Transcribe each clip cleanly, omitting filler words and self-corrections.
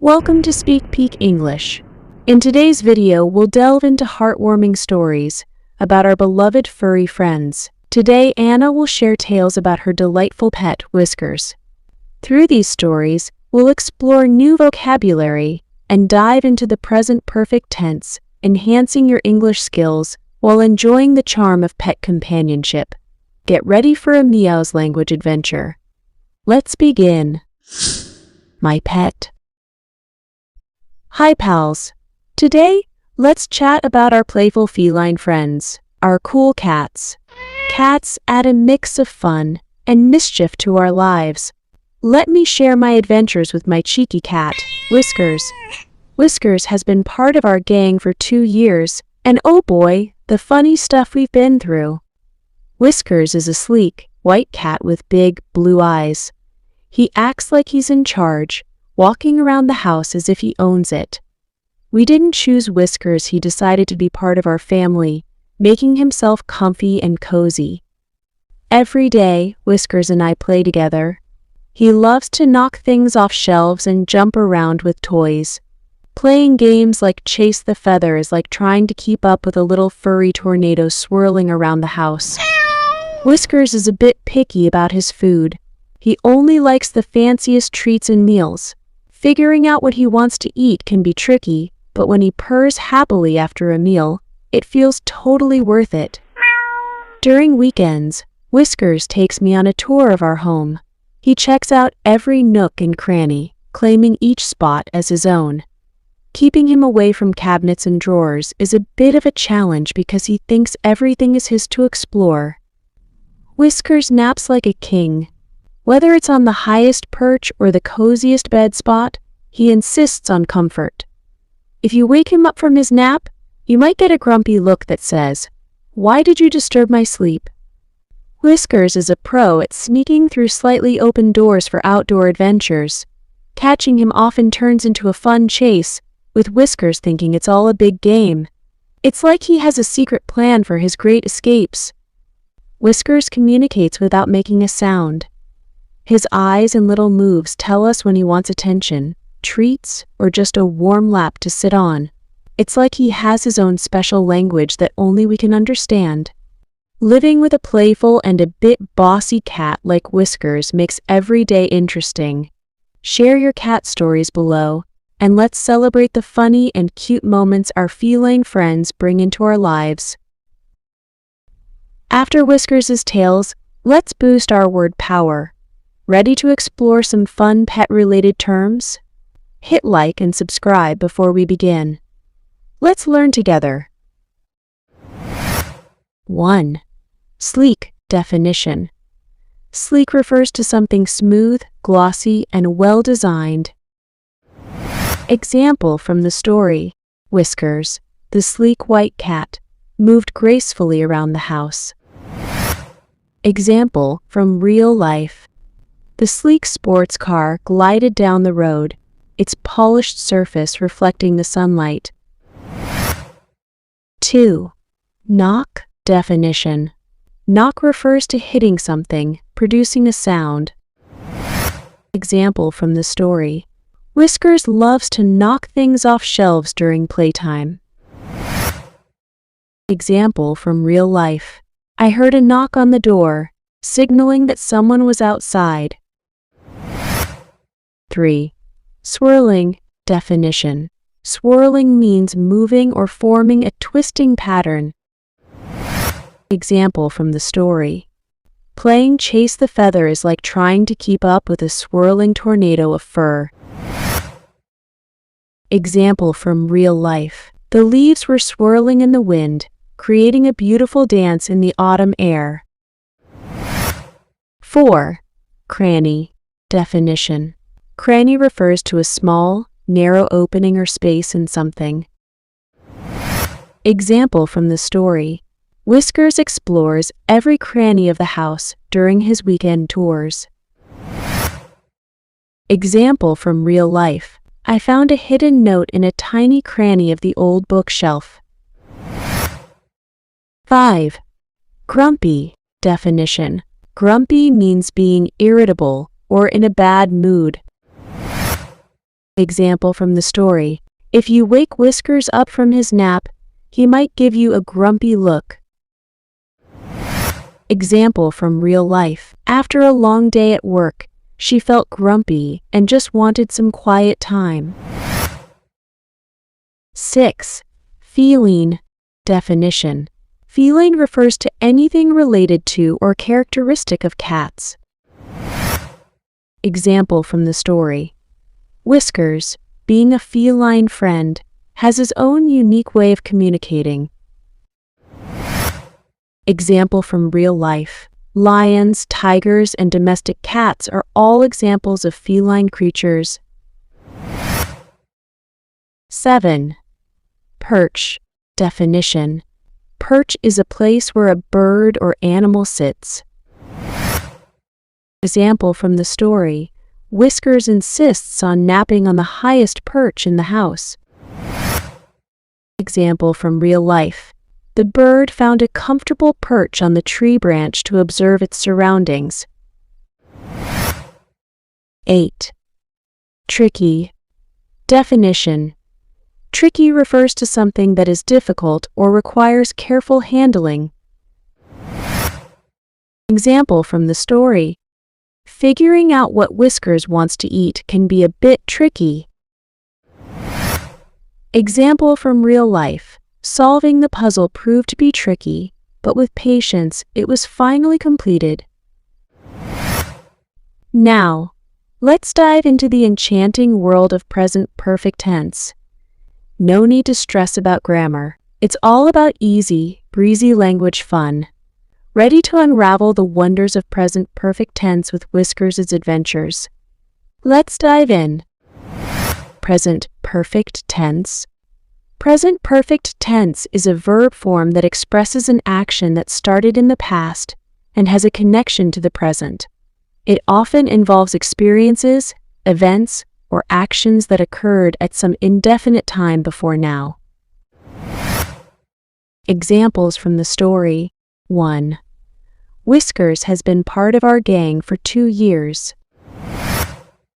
Welcome to Speak Peak English. In today's video, we'll delve into heartwarming stories about our beloved furry friends. Today, Anna will share tales about her delightful pet, Whiskers. Through these stories, we'll explore new vocabulary and dive into the present perfect tense, enhancing your English skills while enjoying the charm of pet companionship. Get ready for a Meows language adventure. Let's begin. My pet. Hi pals! Today, let's chat about our playful feline friends, our cool cats. Cats add a mix of fun and mischief to our lives. Let me share my adventures with my cheeky cat, Whiskers. Whiskers has been part of our gang for 2 years, and oh boy, the funny stuff we've been through. Whiskers is a sleek, white cat with big, blue eyes. He acts like he's in charge, walking around the house as if he owns it. We didn't choose Whiskers, he decided to be part of our family, making himself comfy and cozy. Every day, Whiskers and I play together. He loves to knock things off shelves and jump around with toys. Playing games like Chase the Feather is like trying to keep up with a little furry tornado swirling around the house. Whiskers is a bit picky about his food. He only likes the fanciest treats and meals. Figuring out what he wants to eat can be tricky, but when he purrs happily after a meal, it feels totally worth it. During weekends, Whiskers takes me on a tour of our home. He checks out every nook and cranny, claiming each spot as his own. Keeping him away from cabinets and drawers is a bit of a challenge because he thinks everything is his to explore. Whiskers naps like a king. Whether it's on the highest perch or the coziest bed spot, he insists on comfort. If you wake him up from his nap, you might get a grumpy look that says, "Why did you disturb my sleep?" Whiskers is a pro at sneaking through slightly open doors for outdoor adventures. Catching him often turns into a fun chase, with Whiskers thinking it's all a big game. It's like he has a secret plan for his great escapes. Whiskers communicates without making a sound. His eyes and little moves tell us when he wants attention, treats, or just a warm lap to sit on. It's like he has his own special language that only we can understand. Living with a playful and a bit bossy cat like Whiskers makes every day interesting. Share your cat stories below, and let's celebrate the funny and cute moments our feline friends bring into our lives. After Whiskers' tales, let's boost our word power. Ready to explore some fun pet-related terms? Hit like and subscribe before we begin. Let's learn together. 1. Sleek definition. Sleek refers to something smooth, glossy, and well-designed. Example from the story. Whiskers, the sleek white cat, moved gracefully around the house. Example from real life. The sleek sports car glided down the road, its polished surface reflecting the sunlight. 2. Knock definition. Knock refers to hitting something, producing a sound. Example from the story. Whiskers loves to knock things off shelves during playtime. Example from real life. I heard a knock on the door, signaling that someone was outside. 3. Swirling definition. Swirling means moving or forming a twisting pattern. Example from the story. Playing Chase the Feather is like trying to keep up with a swirling tornado of fur. Example from real life. The leaves were swirling in the wind, creating a beautiful dance in the autumn air. 4. Cranny definition. Cranny refers to a small, narrow opening or space in something. Example from the story. Whiskers explores every cranny of the house during his weekend tours. Example from real life. I found a hidden note in a tiny cranny of the old bookshelf. 5. Grumpy definition. Grumpy means being irritable or in a bad mood. Example from the story. If you wake Whiskers up from his nap, he might give you a grumpy look. Example from real life. After a long day at work, she felt grumpy and just wanted some quiet time. 6. Feline. Definition. Feline refers to anything related to or characteristic of cats. Example from the story. Whiskers, being a feline friend, has his own unique way of communicating. Example from real life. Lions, tigers, and domestic cats are all examples of feline creatures. 7. Perch. Definition. Perch is a place where a bird or animal sits. Example from the story. Whiskers insists on napping on the highest perch in the house. Example from real life. The bird found a comfortable perch on the tree branch to observe its surroundings. 8. Tricky. Definition. Tricky refers to something that is difficult or requires careful handling. Example from the story. Figuring out what Whiskers wants to eat can be a bit tricky. Example from real life. Solving the puzzle proved to be tricky, but with patience, it was finally completed. Now, let's dive into the enchanting world of present perfect tense. No need to stress about grammar. It's all about easy, breezy language fun. Ready to unravel the wonders of present perfect tense with Whiskers' adventures? Let's dive in. Present perfect tense. Present perfect tense is a verb form that expresses an action that started in the past and has a connection to the present. It often involves experiences, events, or actions that occurred at some indefinite time before now. Examples from the story. 1. Whiskers has been part of our gang for 2 years.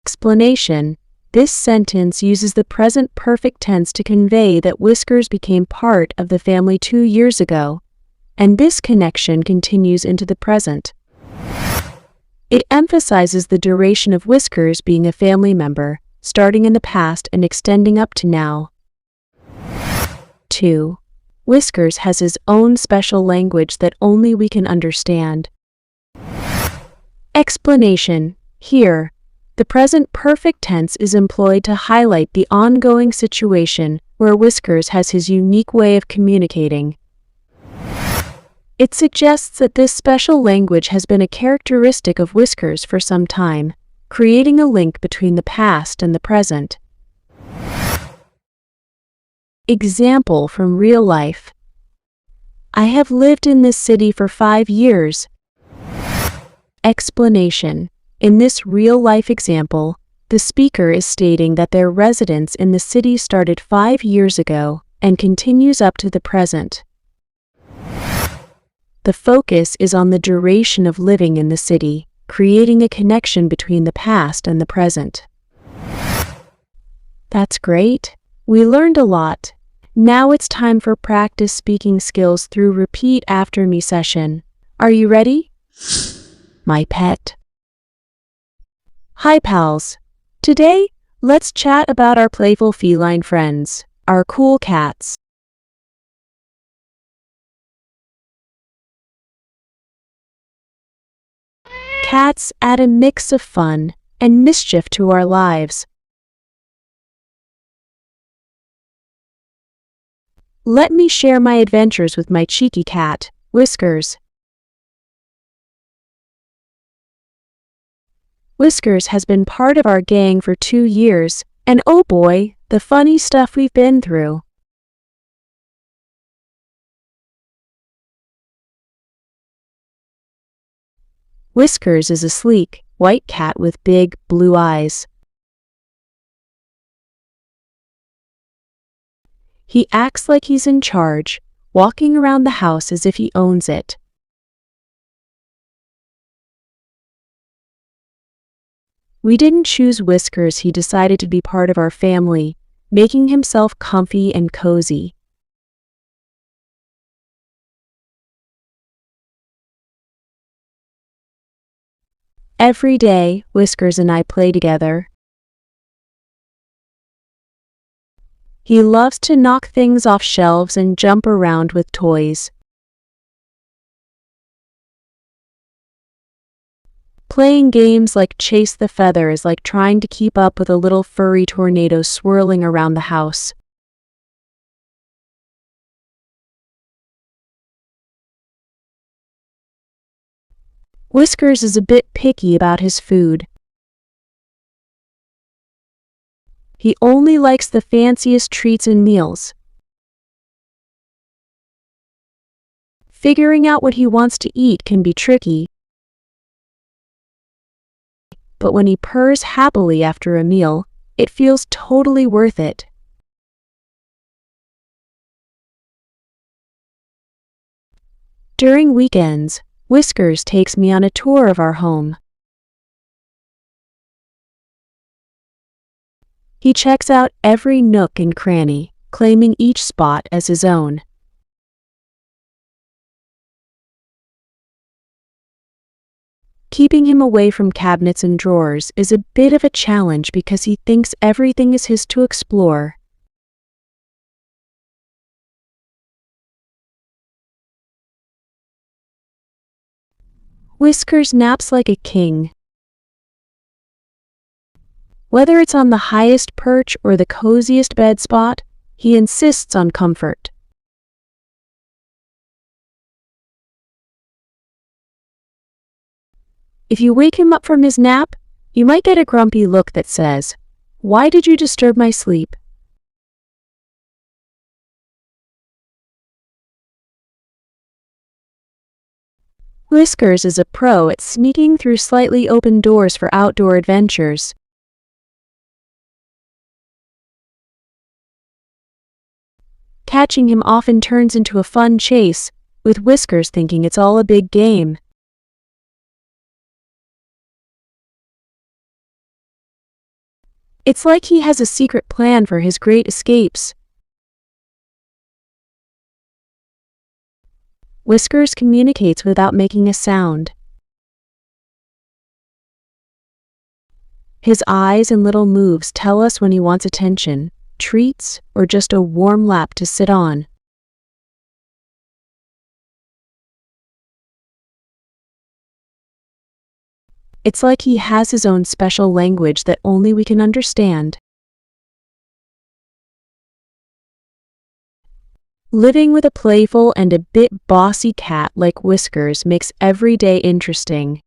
Explanation. This sentence uses the present perfect tense to convey that Whiskers became part of the family 2 years ago, and this connection continues into the present. It emphasizes the duration of Whiskers being a family member, starting in the past and extending up to now. 2. Whiskers has his own special language that only we can understand. Explanation. Here, the present perfect tense is employed to highlight the ongoing situation where Whiskers has his unique way of communicating. It suggests that this special language has been a characteristic of Whiskers for some time, creating a link between the past and the present. Example from real life. I have lived in this city for 5 years. Explanation. In this real-life example, the speaker is stating that their residence in the city started 5 years ago and continues up to the present. The focus is on the duration of living in the city, creating a connection between the past and the present. That's great. We learned a lot. Now it's time for practice speaking skills through repeat after me session. Are you ready? My pet. Hi pals. Today, let's chat about our playful feline friends, our cool cats. Cats add a mix of fun and mischief to our lives. Let me share my adventures with my cheeky cat, Whiskers. Whiskers has been part of our gang for 2 years, and oh boy, the funny stuff we've been through. Whiskers is a sleek, white cat with big, blue eyes. He acts like he's in charge, walking around the house as if he owns it. We didn't choose Whiskers, he decided to be part of our family, making himself comfy and cozy. Every day, Whiskers and I play together. He loves to knock things off shelves and jump around with toys. Playing games like Chase the Feather is like trying to keep up with a little furry tornado swirling around the house. Whiskers is a bit picky about his food. He only likes the fanciest treats and meals. Figuring out what he wants to eat can be tricky, but when he purrs happily after a meal, it feels totally worth it. During weekends, Whiskers takes me on a tour of our home. He checks out every nook and cranny, claiming each spot as his own. Keeping him away from cabinets and drawers is a bit of a challenge because he thinks everything is his to explore. Whiskers naps like a king. Whether it's on the highest perch or the coziest bed spot, he insists on comfort. If you wake him up from his nap, you might get a grumpy look that says, "Why did you disturb my sleep?" Whiskers is a pro at sneaking through slightly open doors for outdoor adventures. Catching him often turns into a fun chase, with Whiskers thinking it's all a big game. It's like he has a secret plan for his great escapes. Whiskers communicates without making a sound. His eyes and little moves tell us when he wants attention, treats, or just a warm lap to sit on. It's like he has his own special language that only we can understand. Living with a playful and a bit bossy cat like Whiskers makes every day interesting.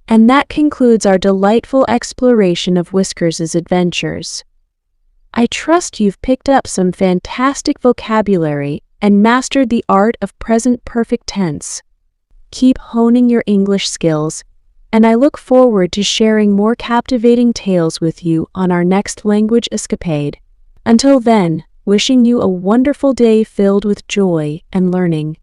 And that concludes our delightful exploration of Whiskers' adventures. I trust you've picked up some fantastic vocabulary and mastered the art of present perfect tense. Keep honing your English skills, and I look forward to sharing more captivating tales with you on our next language escapade. Until then, wishing you a wonderful day filled with joy and learning.